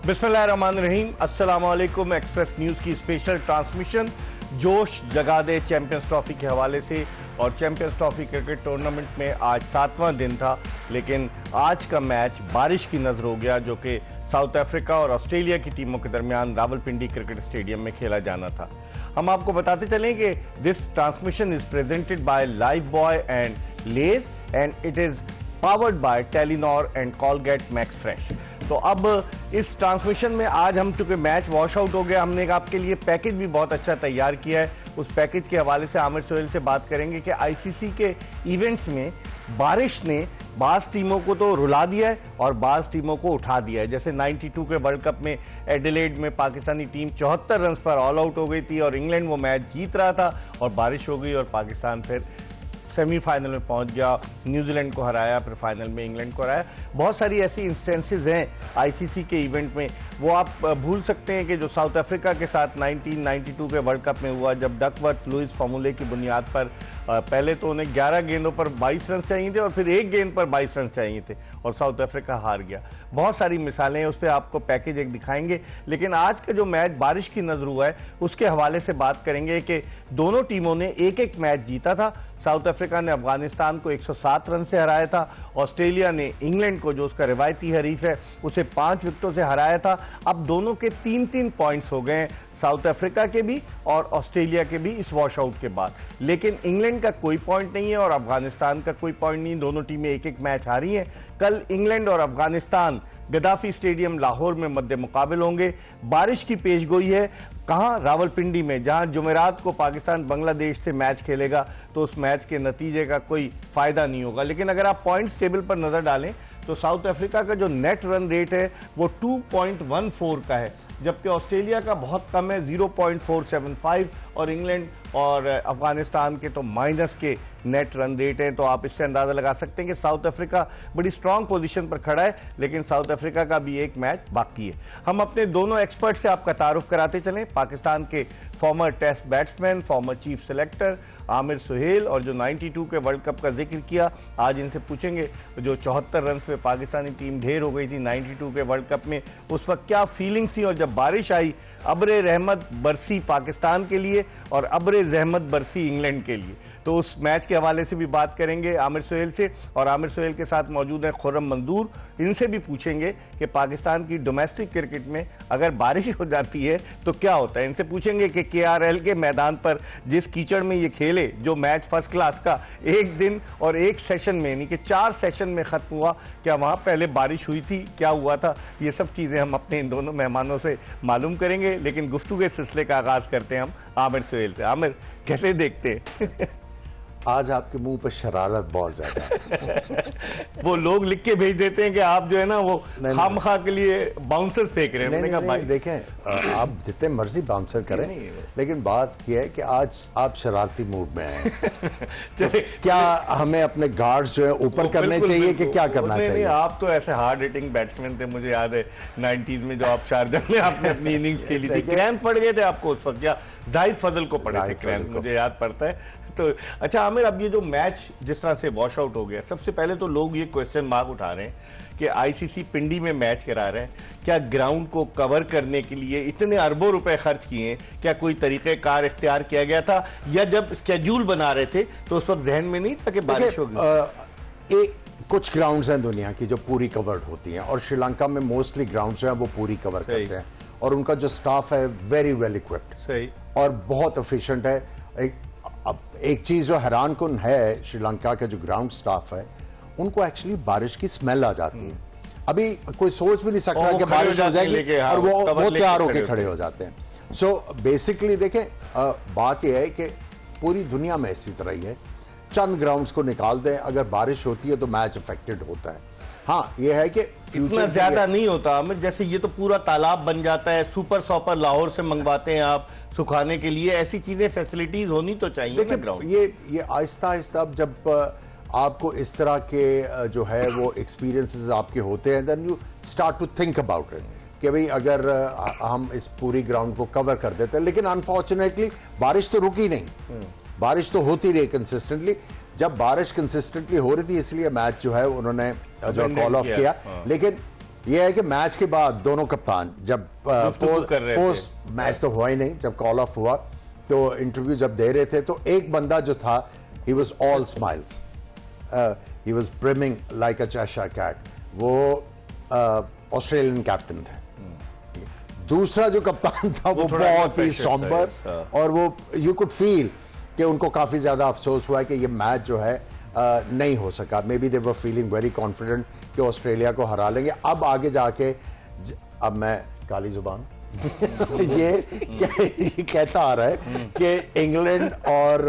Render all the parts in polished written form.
बिस्मिल्लाहिर्रहमानिर्रहीम, अस्सलामुअलैकुम। Express news की स्पेशल ट्रांसमिशन जोश जगा दे चैंपियंस ट्रॉफी के हवाले से। और चैंपियंस ट्रॉफी क्रिकेट टूर्नामेंट में आज 7वां दिन था, लेकिन आज का मैच बारिश की नज़र हो गया, जो कि साउथ अफ्रीका और ऑस्ट्रेलिया की टीमों के दरमियान रावलपिंडी क्रिकेट स्टेडियम में खेला जाना था। हम आपको बताते चलें कि this transmission is presented by Lifebuoy and Lays and it is powered by Telenor and Colgate Max Fresh. तो अब इस ट्रांसमिशन में आज हम चूंकि मैच वॉश आउट हो गया, हमने एक आपके लिए पैकेज भी बहुत अच्छा तैयार किया है। उस पैकेज के हवाले से आमिर सोहेल से बात करेंगे कि आईसीसी के इवेंट्स में बारिश ने बाज़ टीमों को तो रुला दिया है और बाज़ टीमों को उठा दिया है। जैसे 92 के वर्ल्ड कप में एडिलेड में पाकिस्तानी टीम 74 रन पर ऑल आउट हो गई थी और इंग्लैंड वो मैच जीत रहा था और बारिश हो गई और पाकिस्तान फिर सेमीफाइनल में पहुंच गया, न्यूजीलैंड को हराया, फिर फाइनल में इंग्लैंड को हराया। बहुत सारी ऐसी इंस्टेंसेस हैं आईसीसी के इवेंट में। वो आप भूल सकते हैं कि जो साउथ अफ्रीका के साथ 1992 के वर्ल्ड कप में हुआ, जब डकवर्थ लुइस फार्मूले की बुनियाद पर पहले तो उन्हें 11 गेंदों पर 22 रन चाहिए थे और फिर एक गेंद पर 22 रन चाहिए थे और साउथ अफ्रीका हार गया। बहुत सारी मिसालें हैं, उस पर आपको पैकेज एक दिखाएंगे। लेकिन आज का जो मैच बारिश की नजर हुआ है, उसके हवाले से बात करेंगे कि दोनों टीमों ने एक एक मैच जीता था। साउथ अफ्रीका ने अफगानिस्तान को 107 रन से हराया था, ऑस्ट्रेलिया ने इंग्लैंड को, जो उसका रिवायती हरीफ है, उसे 5 विकेटों से हराया था। अब दोनों के 3-3 पॉइंट्स हो गए, साउथ अफ्रीका के भी और ऑस्ट्रेलिया के भी इस वॉश आउट के बाद। लेकिन इंग्लैंड का कोई पॉइंट नहीं है और अफगानिस्तान का कोई पॉइंट नहीं, दोनों टीमें एक एक मैच हारी हैं। कल इंग्लैंड और अफगानिस्तान गद्दाफी स्टेडियम लाहौर में मद्दे मुकाबिल होंगे। बारिश की पेशगोई है, कहां? रावलपिंडी में, जहां जुमेरात को पाकिस्तान बांग्लादेश से मैच खेलेगा, तो उस मैच के नतीजे का कोई फायदा नहीं होगा। लेकिन अगर आप पॉइंट्स टेबल पर नजर डालें तो साउथ अफ्रीका का जो नेट रन रेट है वो 2.14 का है, जबकि ऑस्ट्रेलिया का बहुत कम है, 0.475, और इंग्लैंड और अफगानिस्तान के तो माइनस के नेट रन रेट हैं। तो आप इससे अंदाजा लगा सकते हैं कि साउथ अफ्रीका बड़ी स्ट्रांग पोजीशन पर खड़ा है, लेकिन साउथ अफ्रीका का भी एक मैच बाकी है। हम अपने दोनों एक्सपर्ट से आपका तारुफ कराते चलें। पाकिस्तान के former test batsman, former chief selector Aamir Sohail, और जो 92 के वर्ल्ड कप का जिक्र किया, आज इनसे पूछेंगे जो 74 रन पे पाकिस्तानी टीम ढेर हो गई थी 92 के वर्ल्ड कप में, उस वक्त क्या फीलिंग्स थी, और जब बारिश आई अब्रे रहमत बरसी पाकिस्तान के लिए और अब्रे जहमत बरसी इंग्लैंड के लिए। तो उस मैच के हवाले से भी बात करेंगे आमिर सोहेल से। और आमिर सोहेल के साथ मौजूद हैं खुर्रम मंजूर, इनसे भी पूछेंगे कि पाकिस्तान की डोमेस्टिक क्रिकेट में अगर बारिश हो जाती है तो क्या होता है। इनसे पूछेंगे कि केआरएल के मैदान पर जिस कीचड़ में ये खेले, जो मैच फर्स्ट क्लास का एक दिन और एक सेशन में, यानी कि 4 सेशन में खत्म हुआ, क्या वहां पहले बारिश हुई थी, क्या हुआ था, ये सब चीजें हम अपने इन दोनों मेहमानों से मालूम करेंगे। लेकिन गुफ्तगू के सिलसिले का आगाज करते हैं हम आमिर सोहेल से। आमिर, कैसे देखते हैं? आज आपके मुंह पर शरारत बहुत ज्यादा है। वो लोग लिख के भेज देते हैं कि आप जो है ना वो खामखा के लिए बाउंसर फेंक रहे हैं। नहीं, भाई देखें, आप जितने मर्जी बाउंसर करें, लेकिन बात यह है कि आज आप शरारती मूड में हैं। तो क्या हमें अपने गार्ड्स जो है ऊपर करने चाहिए कि क्या करना चाहिए? आप तो ऐसे हार्ड हिटिंग बैट्समैन थे, मुझे याद है 90s में जो आप शारजाह में आपने अपनी इनिंग्स खेली थी, क्रैम्प पड़ गए थे आपको उस वक्त, या जाहिद फजल को पड़े थे क्रैम्प, मुझे याद पड़ता है। तो अच्छा आमिर, अब ये जो मैच जिस तरह से वॉश आउट हो गया, सबसे पहले तो लोग ये क्वेश्चन मार्क उठा रहे हैं कि आईसीसी पिंडी में मैच करा रहे हैं, क्या ग्राउंड को कवर करने के लिए इतने अरबों रुपए खर्च किए, क्या कोई तरीक़ेकार इख्तियार किया गया था, या जब स्केड्यूल बना रहे थे तो उस वक्त जहन में नहीं था कि बारिश होगी? कुछ ग्राउंड्स हैं दुनिया की जो पूरी कवर्ड होती हैं, और श्रीलंका में मोस्टली ग्राउंड्स हैं वो पूरी कवर करते हैं, और उनका जो स्टाफ है वेरी वेल इक्विप्ड, सही, और बहुत एफिशिएंट है। अब एक चीज जो हैरान कुन है, श्रीलंका का जो ग्राउंड स्टाफ है, उनको एक्चुअली बारिश की स्मेल आ जाती है। अभी कोई सोच भी नहीं सकता कि बारिश हो जाएगी, और वो तैयार होकर खड़े हो जाते हैं। सो बेसिकली देखें, बात यह है कि पूरी दुनिया में इसी तरह ही है, चंद ग्राउंड्स को निकाल दें, अगर बारिश होती है तो मैच अफेक्टेड होता है। हाँ, ये है कि इतना ज्यादा नहीं होता आमिर, जैसे ये तो पूरा तालाब बन जाता है, सुपर सॉपर लाहौर से मंगवाते हैं आप सुखाने के लिए, ऐसी चीजें फैसिलिटीज होनी तो चाहिए ना ग्राउंड। ये आहिस्ता आहिस्ता जब आपको इस तरह के जो है वो एक्सपीरियंसेस आपके होते हैं, then you start to think about it कि भाई अगर हम इस पूरी ग्राउंड को कवर कर देते हैं। लेकिन अनफॉर्चुनेटली बारिश तो रुकी नहीं, बारिश तो होती रही कंसिस्टेंटली। जब बारिश कंसिस्टेंटली हो रही थी इसलिए मैच जो है उन्होंने जो कॉल ऑफ किया, लेकिन ये है कि मैच के बाद दोनों कप्तान जब पोस्ट मैच तो हुआ ही नहीं, जब कॉल ऑफ हुआ तो इंटरव्यू जब दे रहे थे तो एक बंदा जो था he was all smiles, he was brimming like a Cheshire cat. वो ऑस्ट्रेलियन कैप्टन थे। दूसरा जो कप्तान था वो बहुत ही सॉम्बर, और वो यू कुड फील कि उनको काफी ज्यादा अफसोस हुआ है कि ये मैच जो है नहीं हो सका। May be they were feeling very confident कि ऑस्ट्रेलिया को हरा लेंगे। अब आगे जाके अब मैं काली जुबान ये कहता आ रहा है कि इंग्लैंड और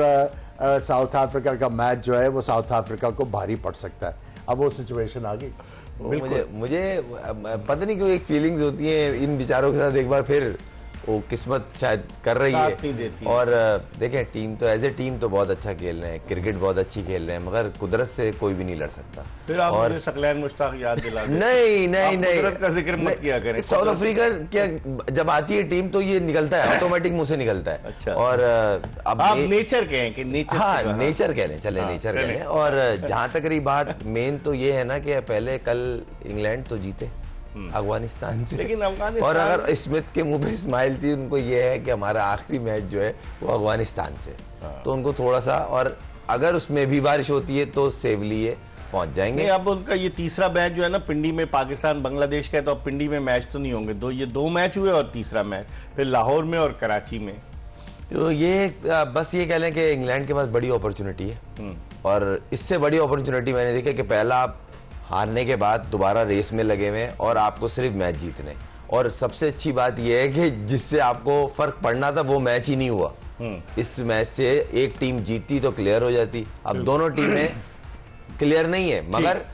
साउथ अफ्रीका का मैच जो है वो साउथ अफ्रीका को भारी पड़ सकता है। अब वो सिचुएशन आ गई। मुझे पता नहीं क्यों एक फीलिंग्स होती है इन बेचारों के साथ, एक बार फिर वो किस्मत शायद कर रही है। और देखें टीम तो एज ए टीम तो बहुत अच्छा खेल रहे हैं, क्रिकेट बहुत अच्छी खेल रहे हैं, मगर कुदरत से कोई भी नहीं लड़ सकता। फिर आप मुझे सकलैन मुश्ताक याद दिला दें। नहीं कुदरत का जिक्र मत किया करें। साउथ अफ्रीका क्या जब आती है टीम तो ये निकलता है, ऑटोमेटिक मुंह से निकलता है। अच्छा। और अब आप नेचर कहें कि नेचर, हाँ नेचर कह लें, चले नेचर कह लें। और जहां तक रही बात, मेन तो ये है ना कि पहले कल इंग्लैंड तो जीते अफगानिस्तान से, लेकिन अफगानिस्तान, और अगर स्मिथ के मुंह पे स्माइल थी, उनको ये है कि हमारा आखिरी मैच जो है वो अफगानिस्तान से, तो उनको थोड़ा सा, और अगर उसमें भी बारिश होती है तो सेवली है पहुंच जाएंगे। अब उनका ये तीसरा मैच जो है ना पिंडी में, पाकिस्तान बांग्लादेश का है, तो अब पिंडी में मैच तो नहीं होंगे। ये दो मैच हुए और तीसरा मैच फिर लाहौर में और कराची में। तो ये बस ये कह लें कि इंग्लैंड के पास बड़ी अपॉर्चुनिटी है, और इससे बड़ी अपॉर्चुनिटी मैंने देखा कि पहला आप हारने के बाद दोबारा रेस में लगे हुए हैं और आपको सिर्फ मैच जीतने। और सबसे अच्छी बात यह है कि जिससे आपको फर्क पड़ना था वो मैच ही नहीं हुआ। इस मैच से एक टीम जीतती तो क्लियर हो जाती, अब दोनों टीमें क्लियर नहीं है, मगर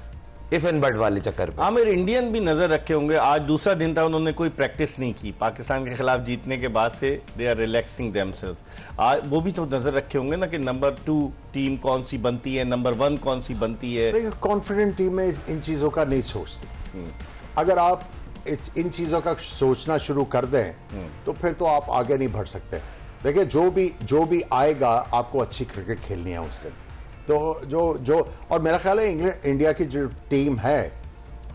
इफ एंड बट वाले चक्कर पे। आमिर, इंडियन भी नजर रखे होंगे, आज दूसरा दिन था, उन्होंने कोई प्रैक्टिस नहीं की पाकिस्तान के खिलाफ जीतने के बाद से, दे आर रिलैक्सिंग देमसेल्व्स। आज वो भी तो नजर रखे होंगे ना कि नंबर 2 टीम कौन सी बनती है, नंबर 1 कौन सी बनती है। देखिए, कॉन्फिडेंट टीम में इन चीजों का नहीं सोचती। अगर आप इन चीजों का सोचना शुरू कर दें तो फिर तो आप आगे नहीं बढ़ सकते। देखिए, जो भी आएगा आपको अच्छी क्रिकेट खेलनी है उस दिन। तो जो और मेरा ख्याल है इंडिया की जो टीम है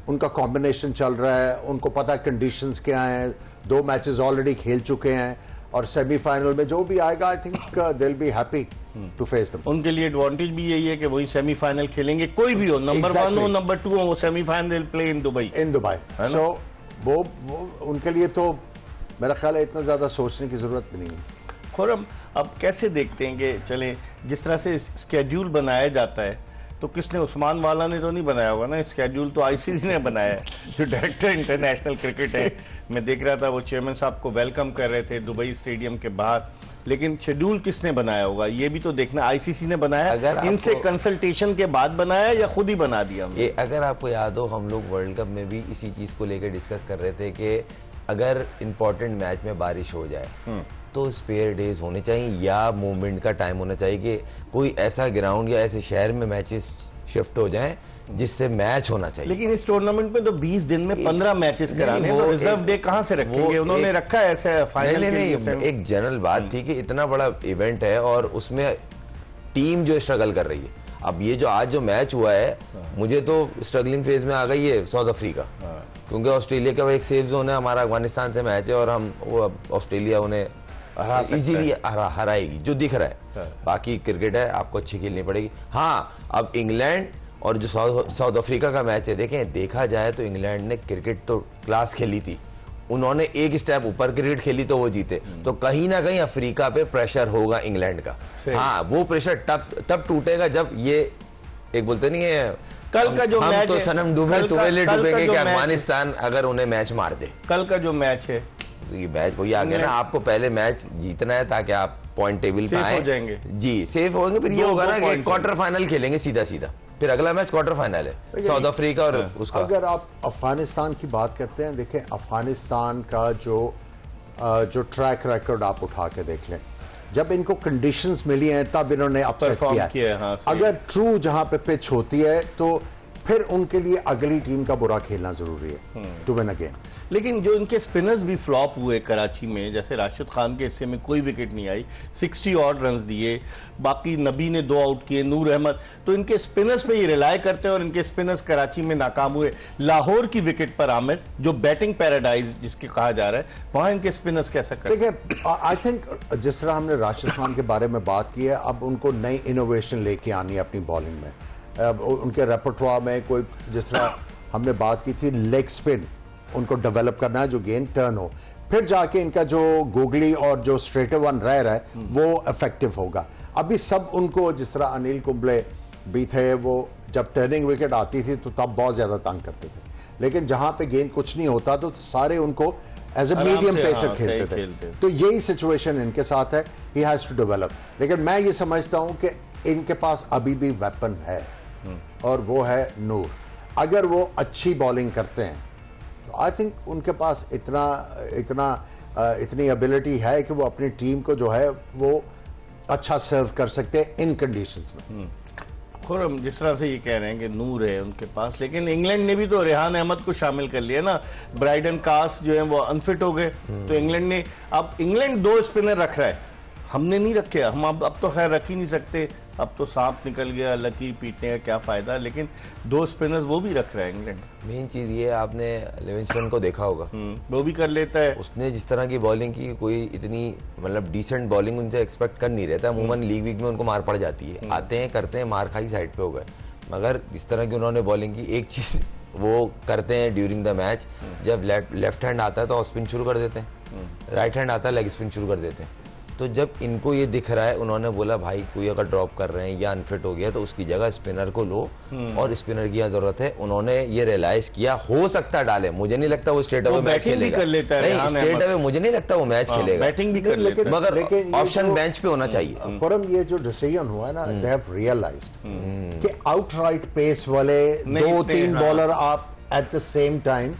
उनका कॉम्बिनेशन चल रहा है, उनको पता है कंडीशंस क्या हैं, 2 मैचेस ऑलरेडी खेल चुके हैं, और सेमीफाइनल में जो भी आएगा I think they will be happy to face them. उनके लिए एडवांटेज भी यही है कि वही सेमीफाइनल खेलेंगे, कोई भी हो, नंबर 1 हो नंबर 2 हो, वो सेमीफाइनल प्ले इन दुबई। सो वो उनके लिए तो मेरा ख्याल है इतना ज्यादा सोचने की जरूरत भी नहीं है। खुरम, अब कैसे देखते हैं कि चले जिस तरह से स्केड्यूल बनाया जाता है, तो किसने, उस्मान वाला ने तो नहीं बनाया होगा ना स्केड्यूल, तो आईसीसी ने बनाया है, जो डायरेक्टर इंटरनेशनल क्रिकेट है। मैं देख रहा था वो चेयरमैन साहब को वेलकम कर रहे थे दुबई स्टेडियम के बाहर, लेकिन शेड्यूल किसने बनाया होगा ये भी तो देखना। आईसीसी ने बनाया, इनसे कंसल्टेशन के बाद बनाया या खुद ही बना दिया? ये अगर आपको याद हो, हम लोग वर्ल्ड कप में भी इसी चीज को लेकर डिस्कस कर रहे थे कि अगर इंपॉर्टेंट मैच में बारिश हो जाए तो स्पेयर डेज होने चाहिए, या मूवमेंट का टाइम होना चाहिए कि कोई ऐसा ग्राउंड या ऐसे शहर में मैचेस शिफ्ट हो जाएं जिससे मैच होना चाहिए। लेकिन इस टूर्नामेंट में तो 20 दिन में 15 मैचेस कराने, तो रिजर्व डे कहां से रखेंगे? उन्होंने रखा है ऐसे फाइनल के लिए? नहीं, एक जनरल बात थी कि इतना बड़ा इवेंट है और उसमें टीम जो स्ट्रगल कर रही है। अब ये जो आज जो मैच हुआ है, मुझे तो स्ट्रगलिंग फेज में आ गई है साउथ अफ्रीका, क्योंकि ऑस्ट्रेलिया का वो एक सेफ जोन है, हमारा अफगानिस्तान से मैच है और हम वो ऑस्ट्रेलिया उन्हें इजीली हराएगी जो दिख रहा है। बाकी क्रिकेट है, आपको अच्छी खेलनी पड़ेगी। हाँ, अब इंग्लैंड और जो साउथ अफ्रीका का मैच है, देखें देखा जाए तो इंग्लैंड ने क्रिकेट तो क्लास खेली थी, उन्होंने एक स्टेप ऊपर क्रिकेट खेली तो वो जीते। तो कहीं ना कहीं अफ्रीका पे प्रेशर होगा इंग्लैंड का। हाँ, वो प्रेशर तब टूटेगा जब ये एक बोलते नहीं है, कल का जो मैच तो सनम डूबे तुम्हें डूबेंगे कि अफगानिस्तान अगर उन्हें मैच मार दे। कल का जो मैच है, ये मैच वही आ गया ना, आपको पहले मैच जीतना है ताकि आप पॉइंट टेबल पे आए, हो जाएंगे जी, सेफ होंगे। फिर ये होगा ना कि क्वार्टर फाइनल खेलेंगे सीधा, फिर अगला मैच क्वार्टर फाइनल है साउथ अफ्रीका और उसका। अगर आप अफगानिस्तान की बात करते हैं, देखें अफगानिस्तान का जो ट्रैक रिकॉर्ड आप उठा के देख लें, जब इनको कंडीशंस मिली हैं तब इन्होंने अपसेट किया है। हाँ, अगर ट्रू जहां पे पिच होती है तो फिर उनके लिए अगली टीम का बुरा खेलना जरूरी है टू विन अगेन। लेकिन जो इनके स्पिनर्स भी फ्लॉप हुए कराची में, जैसे राशिद खान के हिस्से में कोई विकेट नहीं आई, 60 ऑड रन दिए, बाकी नबी ने 2 आउट किए, नूर अहमद, तो इनके स्पिनर्स पे ये रिलाय करते हैं और इनके स्पिनर्स कराची में नाकाम हुए। लाहौर की विकेट पर आमिर, जो बैटिंग पैराडाइज जिसके कहा जा रहा है, वहां इनके स्पिनर्स कैसा करते हैं? देखिए, आई थिंक जिस तरह हमने राशिद खान के बारे में बात की है, अब उनको नई इनोवेशन लेके आनी है अपनी बॉलिंग में। अब उनके रेपर्टोर में कोई, जिस तरह हमने बात की थी, लेग स्पिन उनको डेवलप करना है, जो गेंद टर्न हो, फिर जाके इनका जो गोगली और जो स्ट्रेट वन रह रहा है वो इफेक्टिव होगा। अभी सब उनको, जिस तरह अनिल कुंबले भी थे, वो जब टर्निंग विकेट आती थी तो तब बहुत ज्यादा तंग करते थे, लेकिन जहां पे गेंद कुछ नहीं होता तो सारे उनको एज ए मीडियम पेसर खेलते थे। तो यही सिचुएशन इनके साथ है, ही हैज टू डेवलप। लेकिन मैं ये समझता हूं कि इनके पास अभी भी वेपन है और वो है नूर। अगर वो अच्छी बॉलिंग करते हैं तो आई थिंक उनके पास इतनी एबिलिटी है कि वो अपनी टीम को जो है वो अच्छा सर्व कर सकते हैं इन कंडीशंस में। खुरम, जिस तरह से ये कह रहे हैं कि नूर है उनके पास, लेकिन इंग्लैंड ने भी तो रेहान अहमद को शामिल कर लिया ना। ब्राइडन कास जो है वो अनफिट हो गए, तो इंग्लैंड ने, अब इंग्लैंड 2 स्पिनर रख रहा है, हमने नहीं रखे, हम अब तो खैर रख ही नहीं सकते, अब तो सांप निकल गया, लकीर पीटने का क्या फायदा, लेकिन 2 स्पिनर्स वो भी रख रहा है इंग्लैंड। मेन चीज ये, आपने लिविंगस्टन को देखा होगा, वो भी कर लेता है। उसने जिस तरह की बॉलिंग की, कोई इतनी मतलब डिसेंट बॉलिंग उनसे एक्सपेक्ट कर नहीं रहता। अमूमन लीग वीक में उनको मार पड़ जाती है, आते हैं करते हैं, मार खाई साइड पे हो गए। मगर जिस तरह की उन्होंने बॉलिंग की, एक चीज वो करते हैं ड्यूरिंग द मैच, जब लेफ्ट हैंड आता है तो ऑफ स्पिन शुरू कर देते हैं, राइट हैंड आता है लेग स्पिन शुरू कर देते हैं। तो जब इनको ये दिख रहा है, उन्होंने बोला भाई कोई अगर ड्रॉप कर रहे हैं या अनफिट हो गया तो उसकी जगह स्पिनर को लो, और स्पिनर की यहाँ जरूरत है। उन्होंने ये रियलाइज किया, हो सकता डाले, मुझे नहीं लगता वो स्ट्रेट अवे मैच खेलेगा, नहीं स्ट्रेट अवे मुझे नहीं लगता वो मैच खेलेगा, बैटिंग भी कर लेता है, मगर ऑप्शन बेंच पे होना चाहिए। फॉरम ये जो डिसीजन हुआ है ना, दे हैव रियलाइज्ड कि आउटराइट पेस वाले 2-3 बॉलर आप at the same time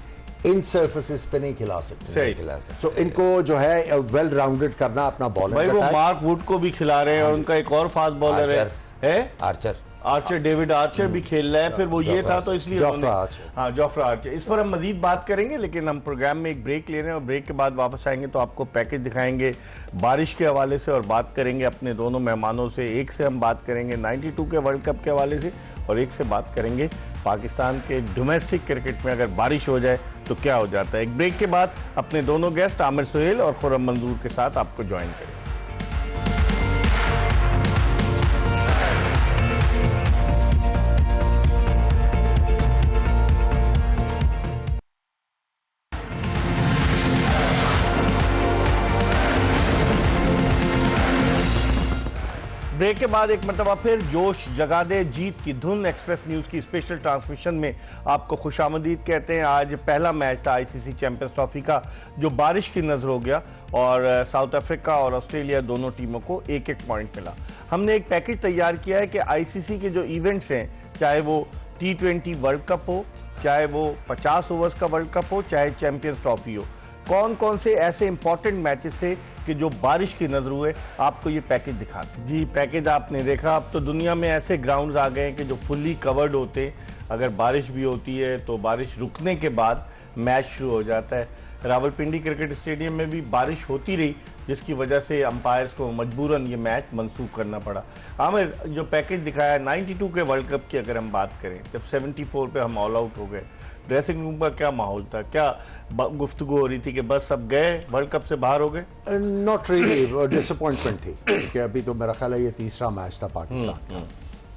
in surfaces पे नहीं खिला सकते, सही खिला सकते। So, इनको जो है वेल राउंडेड करना अपना बॉलर। भाई वो मार्क वुड को भी खिला रहे हैं, और उनका एक और फास्ट बॉलर है आर्चर, डेविड आर्चर भी खेल रहा है, फिर वो ये था तो इसलिए जोफ्रा आर्चर। इस पर हम मजीद बात करेंगे, लेकिन हम प्रोग्राम में एक ब्रेक ले रहे हैं, और ब्रेक के बाद वापस आएंगे तो आपको पैकेज दिखाएंगे बारिश के हवाले से, और बात करेंगे अपने दोनों मेहमानों से। एक से हम बात करेंगे 92 के वर्ल्ड कप के हवाले से, और एक से बात करेंगे पाकिस्तान के डोमेस्टिक क्रिकेट में अगर बारिश हो जाए तो क्या हो जाता है। एक ब्रेक के बाद अपने दोनों गेस्ट आमिर सुहेल और खुर्रम मंजूर के साथ आपको ज्वाइन करेंगे। ब्रेक के बाद एक मरतबा फिर जोश जगा दे जीत की धुन एक्सप्रेस न्यूज की स्पेशल ट्रांसमिशन में आपको खुशामदीद कहते हैं। आज पहला मैच था आईसीसी चैंपियंस ट्रॉफी का, जो बारिश की नजर हो गया, और साउथ अफ्रीका और ऑस्ट्रेलिया दोनों टीमों को 1-1 पॉइंट मिला। हमने एक पैकेज तैयार किया है कि आईसीसी के जो इवेंट्स हैं, चाहे वो T20 वर्ल्ड कप हो, चाहे वो 50 ओवर्स का वर्ल्ड कप हो, चाहे चैंपियंस ट्रॉफी हो, कौन कौन से ऐसे इंपॉर्टेंट मैचेस थे कि जो बारिश की नजर हुए, आपको ये पैकेज दिखाते। जी, पैकेज आपने देखा, अब तो दुनिया में ऐसे ग्राउंड्स आ गए हैं कि जो फुल्ली कवर्ड होते हैं, अगर बारिश भी होती है तो बारिश रुकने के बाद मैच शुरू हो जाता है। रावलपिंडी क्रिकेट स्टेडियम में भी बारिश होती रही, जिसकी वजह से अंपायर्स को मजबूरन ये मैच मंसूख करना पड़ा। आमिर, जो पैकेज दिखाया 92 के वर्ल्ड कप की अगर हम बात करें, जब 74 पे हम ऑल आउट हो गए, ड्रेसिंग रूम का क्या माहौल था, क्या गुफ्तगू हो रही थी कि बस अब गए, वर्ल्ड कप से बाहर हो गए? नॉट रियली, डिसअपॉइंटमेंट थी कि अभी तो मेरा ख्याल है ये तीसरा मैच था पाकिस्तान का,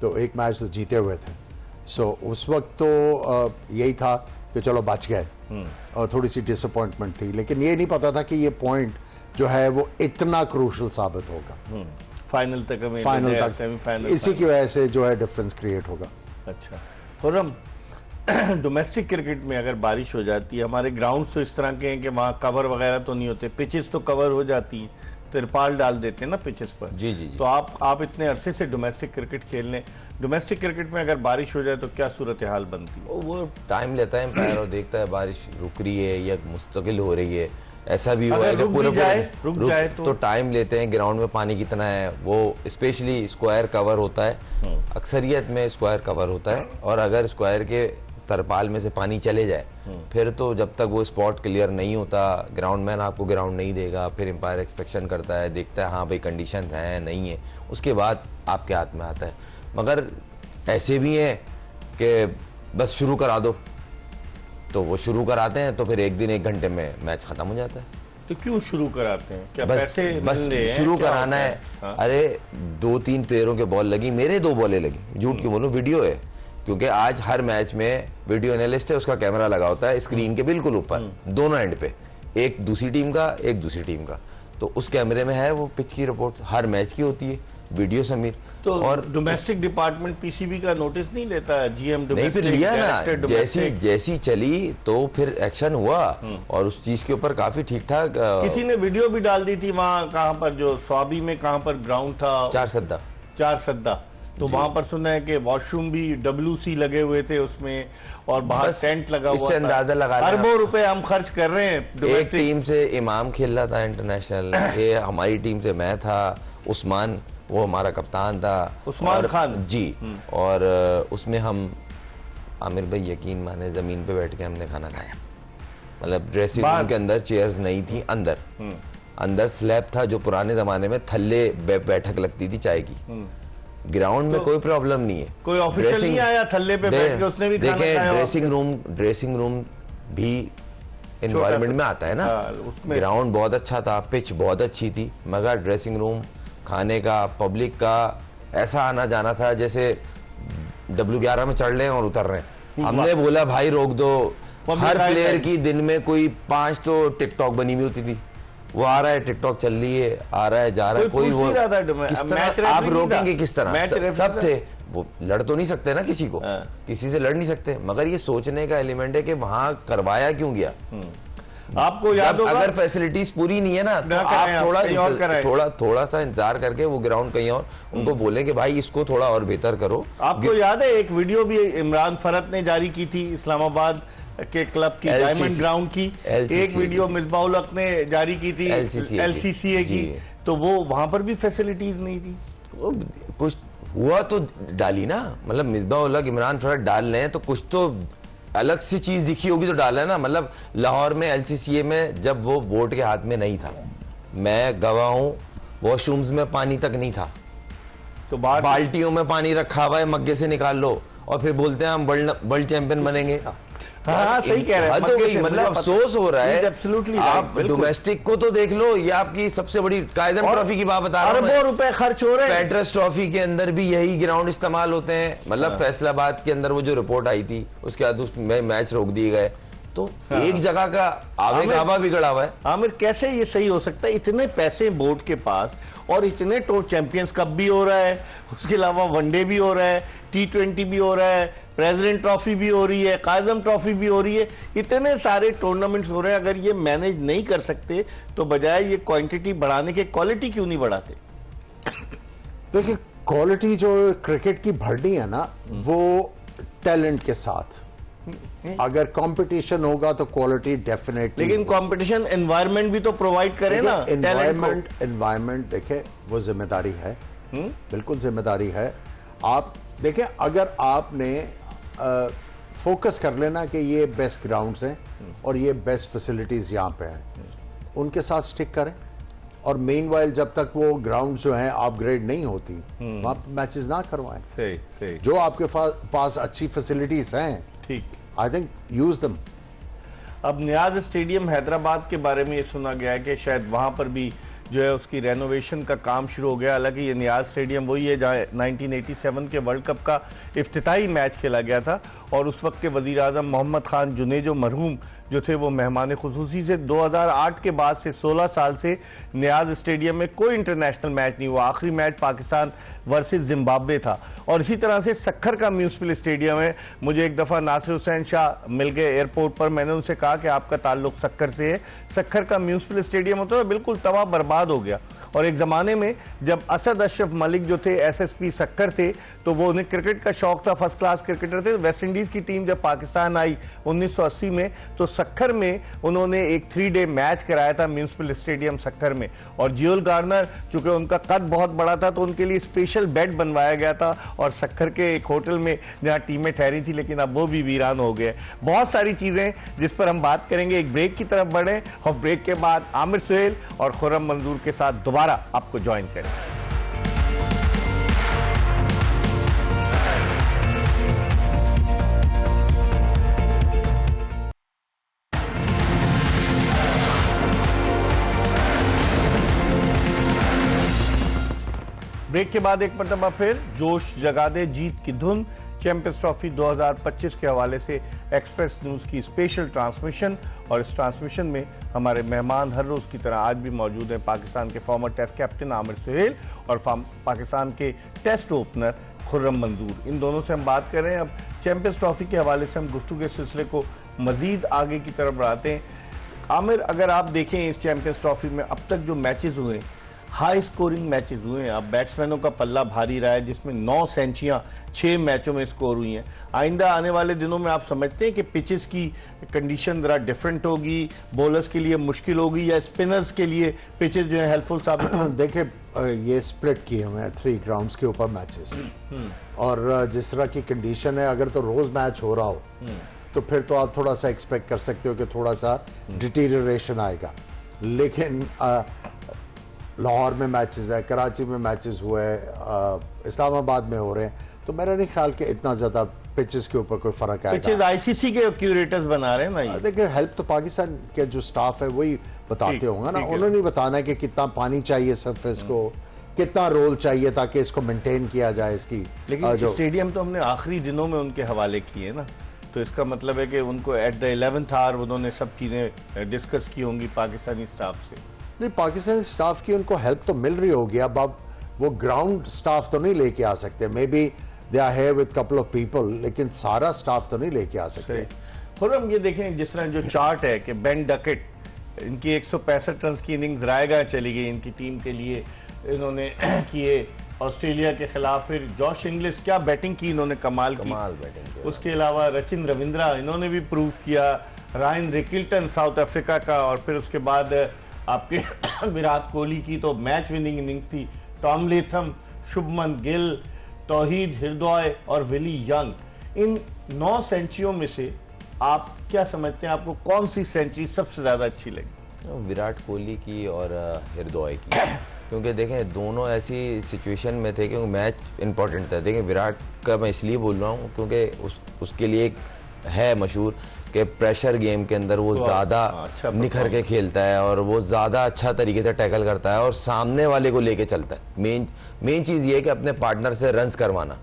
तो एक मैच तो जीते हुए थे। सो उस वक्त तो यही था कि चलो बच गए, और थोड़ी सी डिसअपॉइंटमेंट थी, लेकिन ये नहीं पता था कि ये पॉइंट जो है वो इतना क्रूशल साबित होगा फाइनल तक, सेमीफाइनल, इसी की वजह से जो है डिफरेंस क्रिएट होगा। अच्छा खुर्रम, डोमेस्टिक क्रिकेट में अगर बारिश हो जाती है, हमारे ग्राउंड्स तो इस तरह के हैं कि वहाँ कवर वगैरह तो नहीं होते, पिचेस तो कवर हो जाती हैं, तिरपाल डाल देते हैं ना पिचेस पर। जी जी जी। तो आप इतने अरसे से डोमेस्टिक क्रिकेट खेलने, डोमेस्टिक क्रिकेट में अगर बारिश हो जाए तो क्या सूरत हाल बनती है? वो टाइम लेता है एम्पायर, और देखता है बारिश रुक रही है या मुस्तकिल हो रही है। ऐसा भी हुआ है कि रुक जाए तो टाइम लेते हैं, ग्राउंड में पानी कितना है, वो स्पेशली स्क्वायर कवर होता है, अक्सरियत में स्क्वायर कवर होता है, और अगर स्क्वायर के तरपाल में से पानी चले जाए फिर तो जब तक वो स्पॉट क्लियर नहीं होता, ग्राउंडमैन आपको ग्राउंड नहीं देगा, फिर एम्पायर एक्सपेक्शन करता है, देखता है हाँ भाई कंडीशन है नहीं है, उसके बाद आपके हाथ में आता है। मगर ऐसे भी हैं कि बस शुरू करा दो, तो वो शुरू कराते हैं तो फिर एक दिन 1 घंटे में मैच खत्म हो जाता है। तो क्यों शुरू कराते हैं? क्या बस पैसे बस मिल रहे हैं? शुरू क्या कराना होता है। हाँ। अरे 2-3 प्लेयरों के बॉल लगी, मेरे 2 बॉलें लगी, झूठ क्यों बोलूं, वीडियो है, क्योंकि आज हर मैच में वीडियो एनालिस्ट है, उसका कैमरा लगा होता है स्क्रीन के बिल्कुल ऊपर दोनों एंड पे, एक दूसरी टीम का एक दूसरी टीम का, तो उस कैमरे में है वो पिच की रिपोर्ट, हर मैच की होती है वीडियो समीर। तो और डोमेस्टिक डिपार्टमेंट पीसीबी का नोटिस नहीं लेता है? जीएम नहीं, फिर लिया ना, जैसी चली तो फिर एक्शन हुआ, और उस चीज के ऊपर काफी ठीक ठाक। किसी ने वीडियो भी डाल दी थी वहां, कहां पर जो स्वाबी में कहां पर ग्राउंड था, 4 सद्दा, तो वहां पर सुना है कि वॉशरूम भी WC लगे हुए थे उसमें, और बाहर टेंट लगा हुआ था। इससे अंदाजा लगा लें, अरबों रुपए हम खर्च कर रहे हैं। एक टीम से इमाम खेल रहा था इंटरनेशनल, ये हमारी टीम से मैं था, उस्मान वो हमारा कप्तान था, उस्मान खान जी, और उसमें हम आमिर भाई यकीन माने जमीन पे बैठ के हमने खाना खाया, मतलब ड्रेसिंग रूम के अंदर चेयर्स नहीं थी, अंदर स्लैब था जो पुराने जमाने में थल्ले बैठक लगती थी चाय की। ग्राउंड में कोई प्रॉब्लम नहीं है, कोई ऑफिशियल नहीं आया थल्ले पे बैठ के उसने भी खाना खाया। ड्रेसिंग रूम भी एनवायरनमेंट में आता है ना, ग्राउंड बहुत अच्छा था, पिच बहुत अच्छी थी, मगर ड्रेसिंग रूम खाने का पब्लिक का ऐसा आना जाना था जैसे W11 में चढ़ रहे हैं और उतर रहे हैं। हमने बोला भाई रोक दो, हर प्लेयर की दिन में कोई 5 तो टिकटॉक बनी हुई होती थी, वो आ रहा है टिकटॉक चल रही है, आ रहा है जा रहा है, कोई वो किस तरह आप रोकेंगे, किस तरह सब थे, वो लड़ तो नहीं सकते ना किसी को, किसी से लड़ नहीं सकते, मगर ये सोचने का एलिमेंट है कि वहां करवाया क्यों गया। आपको याद होगा अगर फैसिलिटीज पूरी नहीं है ना तो आप थोड़ा सा इंतजार करके वो ग्राउंड कहीं और उनको बोलें कि भाई इसको थोड़ा और बेहतर करो। आपको याद है एक वीडियो भी इमरान फरत ने जारी की थी इस्लामाबाद के क्लब की, डायमंड ग्राउंड की, एक वीडियो मिसबाउल हक ने जारी की थी LCCA की, तो वो वहां पर भी फैसिलिटीज नहीं थी। कुछ हुआ तो डाली ना, मतलब मिसबाउल हक इमरान फरत डाल रहे हैं तो कुछ तो अलग सी चीज दिखी होगी तो डाला है ना। मतलब लाहौर में LCCA में जब वो बोर्ड के हाथ में नहीं था, मैं गवाह हूं, वॉशरूम्स में पानी तक नहीं था, तो बाल्टियों में पानी रखा हुआ है, मग्गे से निकाल लो और फिर बोलते हैं हम वर्ल्ड चैंपियन बनेंगे। हाँ सही कह रहे हैं, मतलब अफसोस हो रहा है। आप डोमेस्टिक को तो देख लो, ये आपकी सबसे बड़ी कायदम ट्रॉफी की बात बता रहा हूं, अरबों रुपए खर्च हो रहे हैं। पेट्रस ट्रॉफी के अंदर भी यही ग्राउंड इस्तेमाल होते हैं, मतलब फैसलाबाद के अंदर वो जो रिपोर्ट आई थी उसके बाद उसमें मैच रोक दिए गए, तो एक जगह का आवेगावा बिगड़ा हुआ है। आमिर कैसे ये सही हो सकता है? इतने पैसे बोर्ड के पास और इतने टूर चैंपियंस कप भी हो रहा है, उसके अलावा वनडे भी हो रहा है, T20 भी हो रहा है, प्रेसिडेंट ट्रॉफी भी हो रही है, कायदम ट्रॉफी भी हो रही है, इतने सारे टूर्नामेंट्स हो रहे हैं। अगर ये मैनेज नहीं कर सकते तो बजाय ये क्वांटिटी बढ़ाने के क्वालिटी क्यों नहीं बढ़ाते? देखिए क्वालिटी जो क्रिकेट की बढ़नी है ना, वो टैलेंट के साथ, अगर कंपटीशन होगा तो क्वालिटी डेफिनेटली, लेकिन कंपटीशन एनवायरनमेंट भी तो प्रोवाइड करे ना। एनवायरनमेंट देखे वो जिम्मेदारी है, बिल्कुल जिम्मेदारी है। आप देखें अगर आपने फोकस कर लेना कि ये बेस्ट ग्राउंड्स हैं और ये बेस्ट फैसिलिटीज यहाँ पे हैं, उनके साथ स्टिक करें, और मेनवाइल जब तक वो ग्राउंड जो हैं अपग्रेड नहीं होती वहां मैचेस ना करवाएं। सही। जो आपके पास अच्छी फैसिलिटीज हैं, ठीक, आई थिंक यूज देम। अब नियाज स्टेडियम हैदराबाद के बारे में ये सुना गया है कि शायद वहां पर भी जो है उसकी रेनोवेशन का काम शुरू हो गया। हालांकि ये नियाज स्टेडियम वही है जहाँ 1987 के वर्ल्ड कप का इफ्तिताई मैच खेला गया था, और उस वक्त के वजीर आज़म मोहम्मद खान जुनेजो मरहूम जो थे वो मेहमान खुसूसी से 2008 के बाद से 16 साल से नियाज स्टेडियम में कोई इंटरनेशनल मैच नहीं हुआ। आखिरी मैच पाकिस्तान वर्सेस जिम्बाब्वे था। और इसी तरह से सक्खर का म्यूनिसिपल स्टेडियम है। मुझे एक दफ़ा नासिर हुसैन शाह मिल गए एयरपोर्ट पर, मैंने उनसे कहा कि आपका ताल्लुक सक्खर से है। सक्खर का म्यूनिसिपल स्टेडियम होता है बिल्कुल तबाह बर्बाद हो गया। और एक ज़माने में जब असद अशरफ मलिक जो थे SSP सक्खर थे, तो वो उन्हें क्रिकेट का शौक था, फर्स्ट क्लास क्रिकेटर थे। वेस्ट इंडीज़ की टीम जब पाकिस्तान आई 1980 में, तो सक्खर में उन्होंने एक 3 डे मैच कराया था म्यूनिसिपल स्टेडियम सक्खर में, और जियोल गार्नर चूंकि उनका कद बहुत बड़ा था तो उनके लिए स्पेशल बेड बनवाया गया था और सक्खर के एक होटल में जहां टीमें ठहरी थी, लेकिन अब वो भी वीरान हो गए। बहुत सारी चीजें जिस पर हम बात करेंगे। एक ब्रेक की तरफ बढ़े और ब्रेक के बाद आमिर सुहेल और खुर्रम मंजूर के साथ दोबारा आपको ज्वाइन करें। ब्रेक के बाद एक मरतबा फिर जोश जगा दे जीत की धुन चैंपियंस ट्रॉफी 2025 के हवाले से एक्सप्रेस न्यूज़ की स्पेशल ट्रांसमिशन। और इस ट्रांसमिशन में हमारे मेहमान हर रोज़ की तरह आज भी मौजूद हैं पाकिस्तान के former test captain Aamir Sohail और पाकिस्तान के टेस्ट ओपनर खुर्रम मंजूर। इन दोनों से हम बात कर रहे हैं। अब चैंपियंस ट्रॉफी के हवाले से हम गुफ्तगू के सिलसिले को मजीद आगे की तरफ बढ़ाते हैं। आमिर, अगर आप देखें इस चैंपियंस ट्रॉफी में अब तक जो मैचेस हुए, हाई स्कोरिंग मैचेस हुए हैं। अब बैट्समैनों का पल्ला भारी रहा है जिसमें 9 सेंचुरियां 6 मैचों में स्कोर हुई हैं। आइंदा आने वाले दिनों में आप समझते हैं कि पिचेस की कंडीशन जरा डिफरेंट होगी, बॉलर्स के लिए मुश्किल होगी या स्पिनर्स के लिए पिचेस जो है हेल्पफुल साबित? देखिए, ये स्प्लिट किए हुए हैं 3 ग्राउंड्स के ऊपर मैचेस, और जिस तरह की कंडीशन है, अगर तो रोज मैच हो रहा हो तो फिर तो आप थोड़ा सा एक्सपेक्ट कर सकते हो कि थोड़ा सा डिटीरियरेशन आएगा। लेकिन लाहौर में मैचेस है, कराची में मैचेस हुए, इस्लामाबाद में हो रहे हैं, तो मेरा नहीं ख्याल कि इतना ज्यादा पिचेस के ऊपर कोई फर्क आएगा। पिचेस आईसीसी के क्यूरेटर्स बना रहे हैं ना ये। देखिए, हेल्प तो पाकिस्तान के जो स्टाफ है वही बताते होंगे ना। उन्होंने बताना है कि कितना पानी चाहिए सरफेस को, कितना रोल चाहिए ताकि इसको मेंटेन किया जाए इसकी। लेकिन स्टेडियम तो हमने आखिरी दिनों में उनके हवाले किए ना, तो इसका मतलब है कि उनको एट द 11th आवर उन्होंने सब चीजें डिस्कस की होंगी पाकिस्तानी स्टाफ से। नहीं, पाकिस्तानी स्टाफ की उनको हेल्प तो मिल रही होगी। अब वो ग्राउंड स्टाफ तो नहीं लेके आ सकते, maybe they are here with couple of people, लेकिन सारा स्टाफ तो नहीं लेके आ सकते। खुर्रम, ये देखें जिस तरह जो चार्ट है कि बेन डकेट, इनकी 165 रन की इनिंग्स रायगा चली गई इनकी टीम के लिए, इन्होंने किए ऑस्ट्रेलिया के खिलाफ। फिर जॉश इंग्लिश, क्या बैटिंग की इन्होंने, कमाल बैटिंग। उसके अलावा रचिन रविंद्रा, इन्होंने भी प्रूव किया। रायन रिकिल्टन साउथ अफ्रीका का, और फिर उसके बाद आपके विराट कोहली की तो मैच विनिंग इनिंग्स थी। टॉम लेथम, शुभमन गिल, तौहीद हृदय और विली यंग। इन 9 सेंचुरियों में से आप क्या समझते हैं, आपको कौन सी सेंचुरी सबसे ज्यादा अच्छी लगी? विराट कोहली की और हृदय की, क्योंकि देखें दोनों ऐसी सिचुएशन में थे क्योंकि मैच इंपॉर्टेंट था। देखें विराट का मैं इसलिए बोल रहा हूँ क्योंकि उसके लिए एक है मशहूर कि प्रेशर गेम के अंदर वो ज़्यादा निखर के खेलता है और वो ज़्यादा अच्छा तरीके से टैकल करता है और सामने वाले को लेके चलता है। मेन चीज़ ये है कि अपने पार्टनर से रन्स करवाना,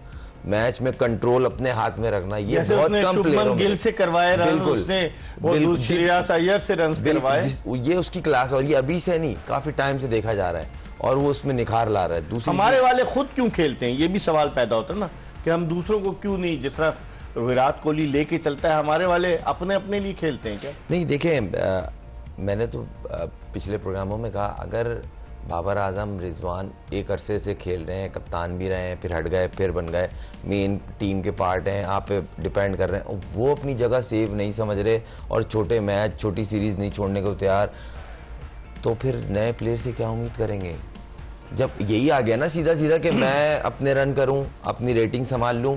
मैच में कंट्रोल अपने हाथ में रखना, ये बहुत कम प्लेयरों में। गिल से करवाए रन, उसने वो श्रेयस अय्यर से रन्स करवाए, ये उसकी क्लास। और ये अभी से नहीं, काफी टाइम से देखा जा रहा है और वो उसमें निखार ला रहा है। दूसरी हमारे वाले खुद क्यों खेलते हैं, ये भी सवाल पैदा होता है ना कि हम दूसरों को क्यों नहीं, जिस तरह विराट कोहली लेके चलता है, हमारे वाले अपने अपने लिए खेलते हैं क्या? नहीं, देखें मैंने तो पिछले प्रोग्रामों में कहा, अगर बाबर आजम, रिजवान एक अरसे से खेल रहे हैं, कप्तान भी रहे हैं, फिर हट गए, फिर बन गए, मेन टीम के पार्ट हैं, आप पे डिपेंड कर रहे हैं, वो अपनी जगह सेव नहीं समझ रहे और छोटे मैच, छोटी सीरीज नहीं छोड़ने को तैयार, तो फिर नए प्लेयर से क्या उम्मीद करेंगे? जब यही आ गया ना सीधा सीधा कि मैं अपने रन करूं, अपनी रेटिंग संभाल लूं,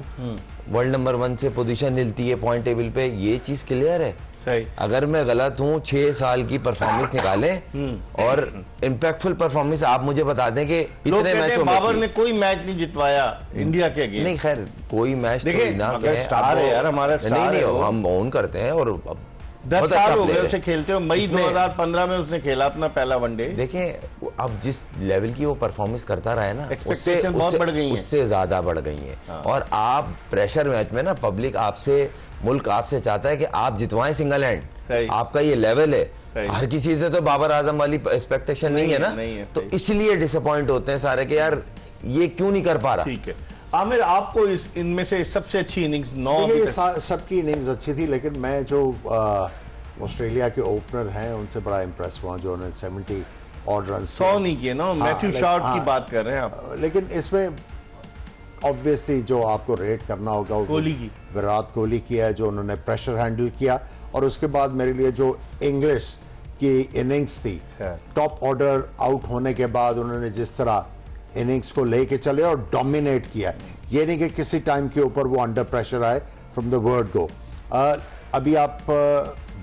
वर्ल्ड नंबर 1 से पोजीशन मिलती है पॉइंट टेबल पे, ये चीज क्लियर है। सही। अगर मैं गलत हूं, 6 साल की परफॉर्मेंस निकालें और इम्पैक्टफुल परफॉर्मेंस आप मुझे बता दें कि इतने मैचों में बाबर ने कोई मैच नहीं जितवाया इंडिया के अगेंस्ट। नहीं, खैर कोई मैच तो ना स्टार है यार, हमारा स्टार है, हम ओन करते हैं और 10 साल हो गए उसे खेलते हो। मई 2015 में उसने खेला अपना पहला वनडे। देखें अब जिस लेवल की वो परफॉर्मेंस करता रहा है ना, बहुत बढ़ गई है, उससे ज्यादा बढ़ गई है। और आप प्रेशर मैच में ना, पब्लिक आपसे, मुल्क आपसे चाहता है कि आप जितवाएं सिंगल हैंड, आपका ये लेवल है। हर किसी से तो बाबर आजम वाली एक्सपेक्टेशन नहीं है ना, तो इसलिए डिसअपॉइंट होते हैं सारे कि यार ये क्यों नहीं कर पा रहा। ठीक है आमिर, आपको इनमें से सबसे अच्छी इनिंग्स 9? सबकी इनिंग्स अच्छी थी, लेकिन मैं जो ऑस्ट्रेलिया के ओपनर हैं उनसे बड़ा इंप्रेस हुआ, जो उन्होंने 70 ऑड रन 100 नहीं किए ना, मैथ्यू शॉर्ट की बात कर रहे हैं आप। लेकिन इसमें ऑब्वियसली जो आपको रेट करना होगा वो कोहली की, विराट कोहली की है, जो उन्होंने प्रेशर हैंडल किया। और उसके बाद मेरे लिए जो इंग्लिश की इनिंग्स थी, टॉप ऑर्डर आउट होने के बाद उन्होंने जिस तरह इनिंग्स को लेके चले और डोमिनेट किया, ये नहीं कि किसी टाइम के ऊपर वो अंडर प्रेशर आए फ्रॉम द वर्ड गो। अभी आप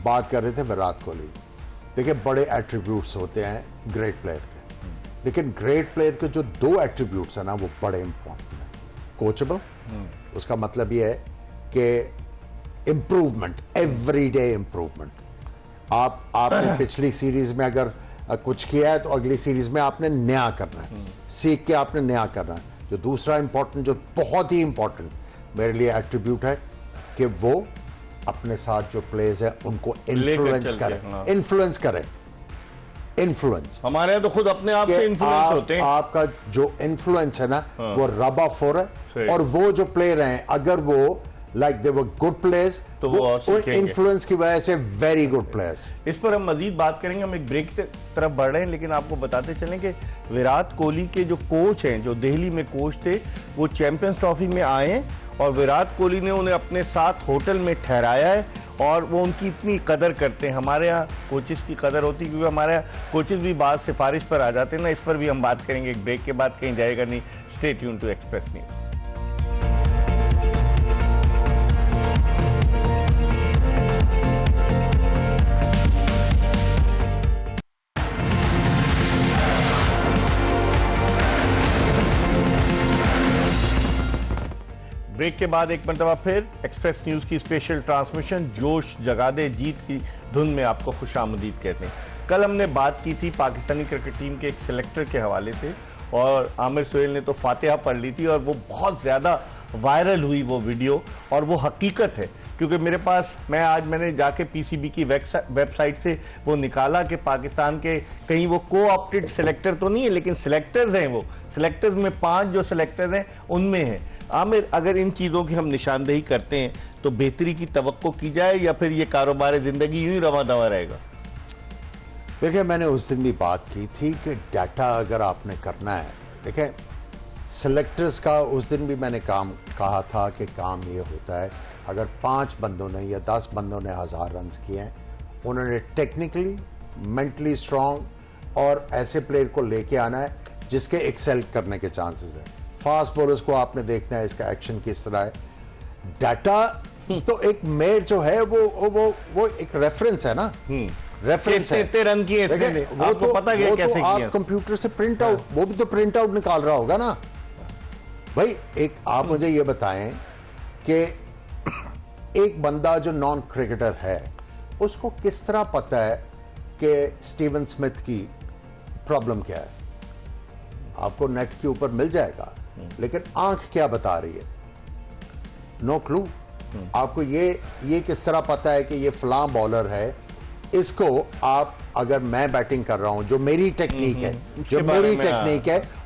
बात कर रहे थे विराट कोहली, देखिए बड़े एट्रीब्यूट्स होते हैं ग्रेट प्लेयर के, लेकिन ग्रेट प्लेयर के जो 2 एट्रीब्यूट्स हैं ना वो बड़े इंपॉर्टेंट हैं। कोचेबल, उसका मतलब ये है कि इम्प्रूवमेंट, एवरीडे इम्प्रूवमेंट। आपने पिछली सीरीज में अगर कुछ किया है तो अगली सीरीज में आपने नया करना है, सीख के आपने नया करना है। जो दूसरा इंपॉर्टेंट, जो बहुत ही इंपॉर्टेंट मेरे लिए एट्रीब्यूट है कि वो अपने साथ जो प्लेयर्स है उनको इन्फ्लुएंस करें। इन्फ्लुएंस हमारे यहाँ तो खुद अपने आप से इन्फ्लुएंस होते हैं। आपका जो इन्फ्लुएंस है ना वो रब ऑफ हो रहा है, और वो जो प्लेयर हैं अगर वो like they were good players तो वो इन्फ्लुएंस की वजह से वेरी गुड प्लेयर्स। इस पर हम मजीद बात करेंगे, हम एक ब्रेक की तरफ बढ़ रहे हैं, लेकिन आपको बताते चलें कि विराट कोहली के जो कोच हैं, जो दिल्ली में कोच थे, वो चैंपियंस ट्रॉफी में आए हैं और विराट कोहली ने उन्हें अपने साथ होटल में ठहराया है और वो उनकी इतनी कदर करते हैं। हमारे यहाँ कोचेस की कदर होती है, क्योंकि हमारे यहाँ कोचेस भी बात सिफारिश पर आ जाते हैं ना। इस पर भी हम बात करेंगे एक ब्रेक के बाद, कहीं जाएगा नहीं। Stay tune to Express News. Break के बाद एक मरतबा फिर एक्सप्रेस न्यूज की स्पेशल ट्रांसमिशन जोश जगा दे जीत की धुन में आपको खुशामदीद कहते हैं। कल हमने बात की थी पाकिस्तानी क्रिकेट टीम के एक सिलेक्टर के हवाले से, और आमिर सुहेल ने तो फातिहा पढ़ ली थी और वो बहुत ज़्यादा वायरल हुई वो वीडियो, और वो हकीकत है। क्योंकि मेरे पास मैंने जाके पीसीबी की वेबसाइट से वो निकाला कि पाकिस्तान के कहीं वो को-ऑप्टेड सिलेक्टर तो नहीं है, लेकिन सिलेक्टर्स हैं। वो सिलेक्टर्स में 5 जो सिलेक्टर्स हैं उनमें हैं। आमिर, अगर इन चीज़ों की हम निशानदेही करते हैं तो बेहतरी की तवक्को की जाए या फिर ये कारोबार ज़िंदगी यूं ही रवा दवा रहेगा? देखिए, मैंने उस दिन भी बात की थी कि डाटा अगर आपने करना है, देखिए सिलेक्टर्स का उस दिन भी मैंने कहा था कि काम ये होता है, अगर 5 बंदों ने या 10 बंदों ने 1000 रन किए हैं, उन्होंने टेक्निकली, मेंटली स्ट्रांग और ऐसे प्लेयर को लेके आना है जिसके एक्सेल करने के चांसेस हैं। फास्ट बॉलर्स को आपने देखना है, इसका एक्शन किस तरह है। डाटा तो एक मेयर जो है वो एक रेफरेंस है ना, रेफरेंस है। इतने रन किए वो तो पता गया कैसे किया, आप कंप्यूटर से प्रिंट आउट, वो भी तो प्रिंट आउट निकाल रहा होगा ना भाई। एक आप मुझे ये बताएं कि एक बंदा जो नॉन क्रिकेटर है उसको किस तरह पता है कि स्टीवन स्मिथ की प्रॉब्लम क्या है? आपको नेट के ऊपर मिल जाएगा, लेकिन आंख क्या बता रही है? No clue. आपको ये किस तरह पता है कि ये फलां बॉलर है? इसको आप, अगर मैं बैटिंग कर रहा हूं, जो मेरी टेक्निक है,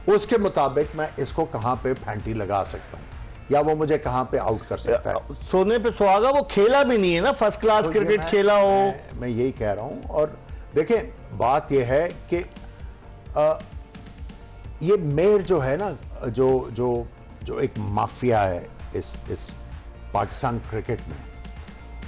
उसके मुताबिक मैं इसको कहां पे फैंटी लगा सकता हूं या वो मुझे कहां पे आउट कर सकता है। सोने पे सुहागा वो खेला भी नहीं है ना, फर्स्ट क्लास क्रिकेट खेला हो। मैं यही कह रहा हूं। और देखिए, बात यह है कि ये मेयर जो है ना, जो एक माफिया है इस पाकिस्तान क्रिकेट में,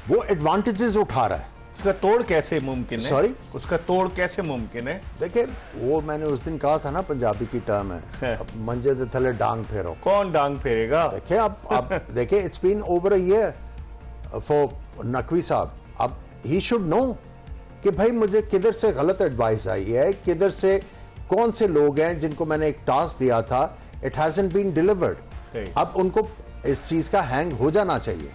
वो एडवांटेजेस उठा रहा है। उसका तोड़ कैसे मुमकिन है? सॉरी, उसका तोड़ कैसे मुमकिन है? देखिए, वो मैंने उस दिन कहा था ना, पंजाबी की टर्म है, अब मंजे दे थले डांग फेरो। कौन डांग फेरेगा? देखिए आप देखिए, it's been over a year for Naqvi साहब। अब ही शुड नो कि भाई मुझे किधर से गलत एडवाइस आई है, किधर से कौन से लोग हैं जिनको मैंने एक टास्क दिया था, इट हैजंट बीन डिलीवर्ड। अब उनको इस चीज का हैंग हो जाना चाहिए।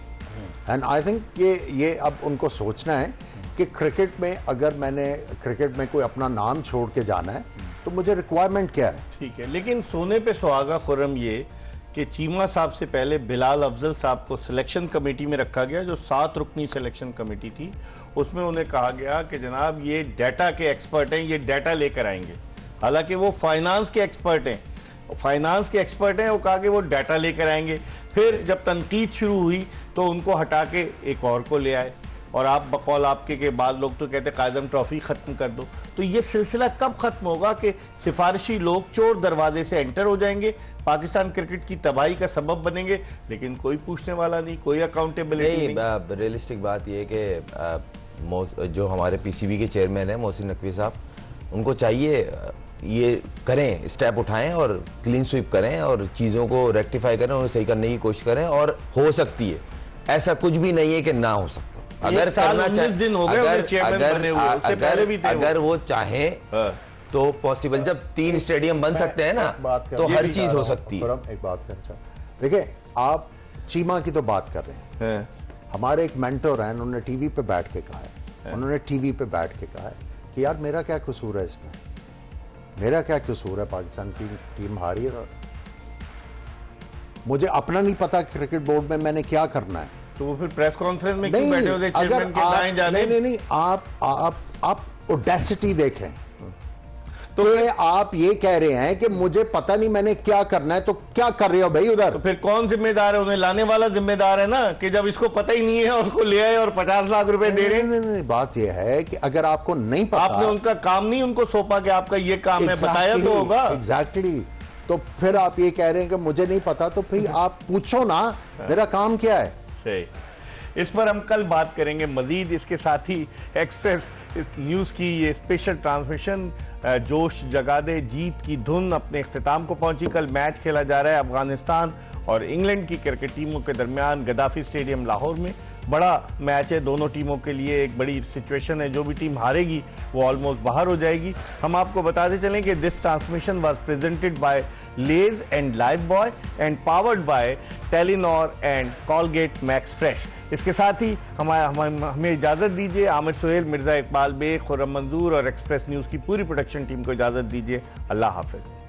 एंड आई थिंक ये अब उनको सोचना है कि क्रिकेट में, अगर मैंने क्रिकेट में कोई अपना नाम छोड़ के जाना है तो मुझे रिक्वायरमेंट क्या है। ठीक है, लेकिन सोने पे सुहागा खुर्रम ये कि चीमा साहब से पहले बिलाल अफजल साहब को सिलेक्शन कमेटी में रखा गया, जो 7 रुकनी सिलेक्शन कमेटी थी। उसमें उन्हें कहा गया कि जनाब ये डाटा के एक्सपर्ट हैं, ये डाटा लेकर आएंगे। हालांकि वो फाइनेंस के एक्सपर्ट हैं, वो कहा कि वो डाटा लेकर आएंगे। फिर जब तनकीद शुरू हुई तो उनको हटा के एक और को ले आए। और आप बकौल आपके के बाद लोग तो कहते कायदम ट्रॉफी खत्म कर दो। तो ये सिलसिला कब खत्म होगा कि सिफारिशी लोग चोर दरवाजे से एंटर हो जाएंगे, पाकिस्तान क्रिकेट की तबाही का सबब बनेंगे, लेकिन कोई पूछने वाला नहीं, कोई अकाउंटेबिलिटी नहीं। रियलिस्टिक बात यह है कि जो हमारे पीसीबी के चेयरमैन है मोहसिन नकवी साहब, उनको चाहिए ये करें, स्टेप उठाएं और क्लीन स्वीप करें और चीज़ों को रेक्टिफाई करें और सही करने की कोशिश करें। और हो सकती है, ऐसा कुछ भी नहीं है कि ना हो सकता। अगर करना अगर वो चाहे तो पॉसिबल, जब 3 स्टेडियम बन सकते हैं ना तो हर चीज हो सकती है। एक बात करना, देखिए आप चीमा की तो बात कर रहे हैं, हमारे एक मेंटर हैं, उन्होंने टीवी पे बैठ के कहा है, उन्होंने टीवी पे बैठ के कहा है कि यार मेरा क्या कसूर है इसमें, मेरा क्या कसूर है, पाकिस्तान की टीम हारी है, मुझे अपना नहीं पता क्रिकेट बोर्ड में मैंने क्या करना है। तो वो फिर प्रेस कॉन्फ्रेंस में क्यों बैठे होते चेयरमैन के दाएं जाने? नहीं, आप ऑडेसिटी देखें। तो आप ये कह रहे हैं कि मुझे पता नहीं मैंने क्या करना है, तो क्या कर रहे हो भाई उधर? तो फिर कौन जिम्मेदार है? उन्हें लाने वाला जिम्मेदार है ना, कि जब इसको पता ही नहीं है और उसको ले आए और 50 लाख रुपए दे रहे हैं। नहीं, बात यह है कि अगर आपको नहीं पता, आपने उनका काम नहीं उनको सौंपा कि आपका ये काम है, बताया तो होगा। एग्जैक्टली। तो फिर आप ये कह रहे हैं कि मुझे नहीं पता, तो फिर आप पूछो ना मेरा काम क्या है। सही, इस पर हम कल बात करेंगे मजीद। इसके साथ ही एक्सप्रेस इस न्यूज़ की ये स्पेशल ट्रांसमिशन जोश जगा दे जीत की धुन अपने इख्तिताम को पहुंची। कल मैच खेला जा रहा है अफगानिस्तान और इंग्लैंड की क्रिकेट टीमों के दरमियान गद्दाफी स्टेडियम लाहौर में। बड़ा मैच है दोनों टीमों के लिए, एक बड़ी सिचुएशन है। जो भी टीम हारेगी वो ऑलमोस्ट बाहर हो जाएगी। हम आपको बताते चलें कि this transmission was presented by Lay's and Lifebuoy and powered by Telenor and Colgate Max Fresh. इसके साथ ही हमें इजाज़त दीजिए। आमिर सुहेल, मिर्ज़ा इकबाल बेग, खुर्रम मंजूर और एक्सप्रेस न्यूज़ की पूरी प्रोडक्शन टीम को इजाज़त दीजिए। अल्लाह हाफिज़।